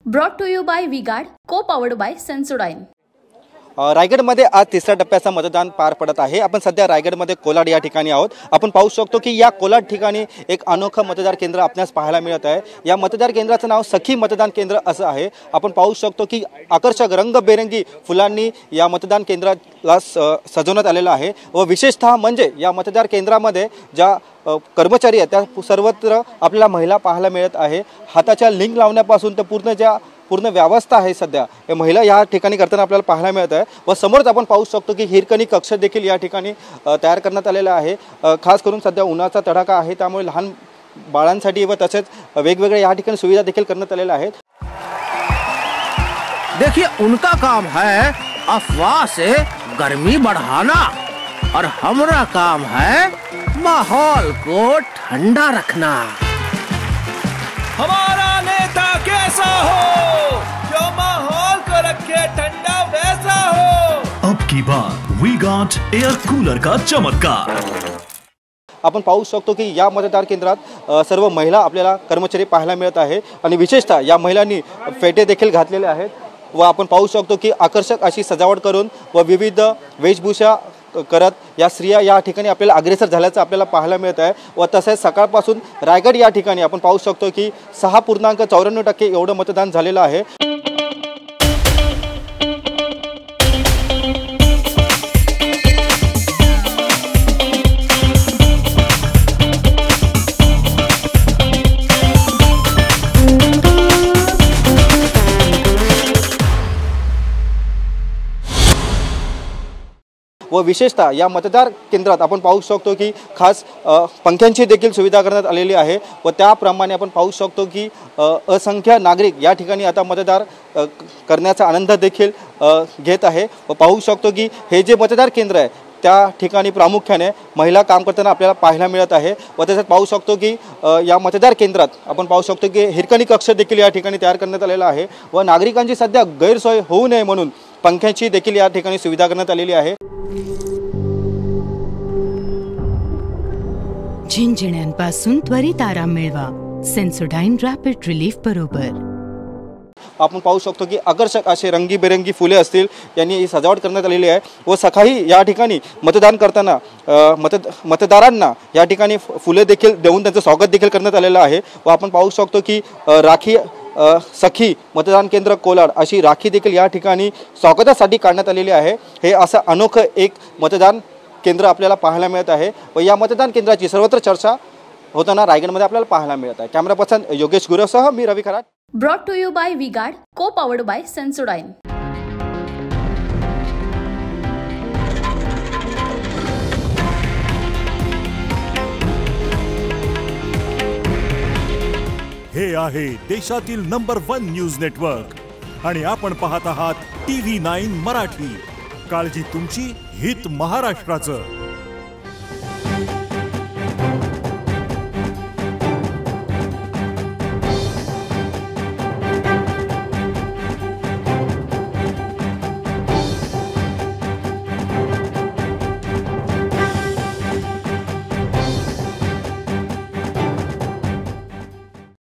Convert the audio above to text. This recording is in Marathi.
Brought to you by V-Guard, co-powered by Sensodyne. रायगडमध्ये आज तिसऱ्या टप्प्याचं मतदान पार पडत आहे। आपण सध्या रायगडमध्ये कोलाड या ठिकाणी आहोत। आपण पाहू शकतो की या कोलाड ठिकाणी एक अनोखं मतदार केंद्र आपल्यास पाहायला मिळत आहे। या मतदार केंद्राचं नाव सखी मतदान केंद्र असं आहे। आपण पाहू शकतो की आकर्षक रंगबेरंगी फुलांनी या मतदान केंद्राला सजवण्यात आलेलं आहे व विशेषतः म्हणजे या मतदार केंद्रामध्ये ज्या कर्मचारी आहेत त्या सर्वत्र आपल्याला महिला पाहायला मिळत आहे। हाताच्या लिंक लावण्यापासून तर पूर्ण व्यवस्था आहे सध्या हे महिला या ठिकाणी करताना आपल्याला पाहायला मिळत आहे व समोरच आपण पाहू शकतो की हिरकणी कक्ष देखील या ठिकाणी तयार करण्यात आलेला आहे। खास करून सध्या उन्हाचा तडाखा आहे त्यामुळे लहान बाळांसाठी व तसेच वेगवेगळ्या या ठिकाणी सुविधा देखील करण्यात आलेल्या आहेत। देखिए उनका काम है अफवाह से गर्मी बढ़ाना और हमारा काम है माहौल को ठंडा रखना। हमारा नेता कैसा हो जो माहौल को रखे ठंडा वैसा हो। अब की बार वी-गार्ड एयर कूलर का चमत्कार। आपण पाहू शकतो की या मतदार केंद्रात सर्व महिला आपल्याला कर्मचारी पाहायला मिळत आहे आणि विशेषतः या महिलांनी फेटे देखील घातलेले आहेत व आपण पाहू शकतो की आकर्षक अशी सजावट करून व विविध वेशभूषा करत या स्त्रिया या ठिकाणी आपल्याला अग्रेसर झाल्याचं आपल्याला पाहायला मिळत आहे व तसेच सकाळपासून रायगड या ठिकाणी आपण पाहू शकतो की 6.94% एवढं मतदान झालेलं आहे। व विशेषतः या मतदार केंद्रात आपण पाहू शकतो की खास पंख्यांची देखील सुविधा करण्यात आलेली आहे व त्याप्रमाणे आपण पाहू शकतो की असंख्य नागरिक या ठिकाणी आता मतदार करण्याचा आनंद देखील घेत आहे व पाहू शकतो की हे जे मतदार केंद्र आहे त्या ठिकाणी प्रामुख्याने महिला काम करताना आपल्याला पाहायला मिळत आहे व तसेच पाहू शकतो की या मतदार केंद्रात आपण पाहू शकतो की हिरकणी कक्ष देखील या ठिकाणी तयार करण्यात आलेला आहे व नागरिकांची सध्या गैरसोय होऊ नये म्हणून पंख्याची देखील या ठिकाणी सुविधा करण्यात आलेली आहे। झिंझिण्यांपासून त्वरित आराम मिळवा सेन्सोडाइन रॅपिड रिलीफ बरोबर। आपण पाहू शकतो की आकर्षक असे रंगीबेरंगी फुले असतील यांनी ही सजावट करण्यात आलेली आहे व सकाळी या ठिकाणी मतदान करताना मतदारांना या ठिकाणी फुले देखील देऊन त्यांचं स्वागत देखील करण्यात आलेलं आहे व आपण पाहू शकतो की राखी सखी मतदान केंद्र कोलाड अशी राखी देखील या ठिकाणी स्वागतासाठी काढण्यात आलेली आहे। हे असं अनोखं एक मतदान केंद्र आपल्याला पाहायला मिळत आहे व या मतदान केंद्राची सर्वत्र चर्चा होताना रायगडमध्ये आपल्याला पाहायला मिळत आहे। कॅमेरा पर्सन योगेश गुरवसह मी Ravi Kharat. Brought to you by V-Guard, co-powered by Sensodyne. हे आहे देशातील नंबर 1 न्यूज नेटवर्क आणि आपण पाहत आहात TV9 मराठी। काळजी तुमची, हित महाराष्ट्राचं।